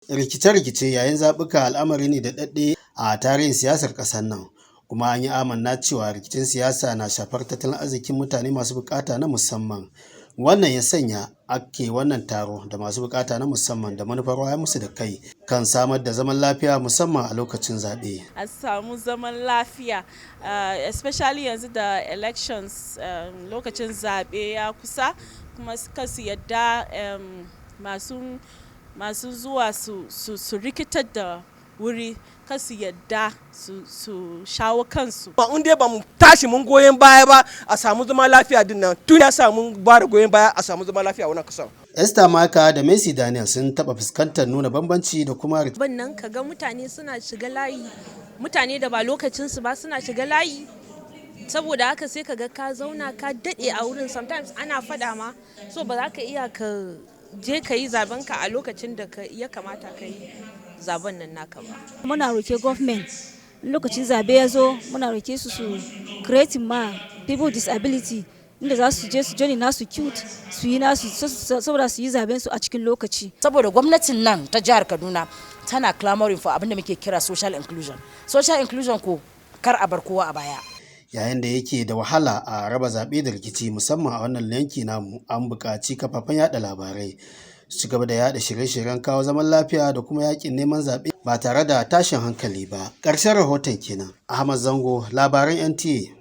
Rikice-rikice yayin zaɓuka al'amari ne da daɗe a tarihin siyasar ƙasar nan, kuma an yi amanna cewa rikicin siyasa na shafar tattalin arzikin mutane masu bukata na musamman. Wannan ya sanya ake wannan taro da masu bukata na musamman da manufar wayar musu da kai kan samar da zaman lafiya musamman a lokacin zaɓe. A samu zaman lafiya, especially yanzu da elections, lokacin zaɓe ya kusa, kuma suka su yadda masu zuwa su rikitar da wuri, kasu yadda su shawo kansu. Ba in dai ba mu tashi mun goyon baya ba a samu zama lafiya din nan, tun ya sa mun ba da goyon baya a samu zama lafiya wannan kasan. Esther Maka da Messi Daniel sun taɓa fuskantar nuna bambanci da kuma nan kaga mutane suna shiga layi, mutane da ba lokacinsu ba suna shiga layi, saboda haka sai kaga ka zauna ka daɗe a wurin, sometimes ana faɗa ma, so ba za ka iya ka je ka yi zaben ka a lokacin da ya kamata ka yi zaben nan naka ba. Muna roke government lokacin zabe ya zo, muna roke su creating ma people with disability inda za su je su joni nasu cute su yi nasu saboda su yi zaben su a cikin lokaci. Saboda gwamnatin nan ta jihar Kaduna tana clamoring for abin da muke kira social inclusion. Social inclusion ko kar a bar kowa a baya. Yayin da yake da wahala a raba zaɓe da rikici musamman a wannan yanki namu, an buƙaci kafafen yada labarai su gaba da yada shirye-shiryen kawo zaman lafiya da kuma yakin neman zaɓe ba tare da tashin hankali ba. Ƙarshen rahoton kenan. Ahmad Zango, labaran NTA.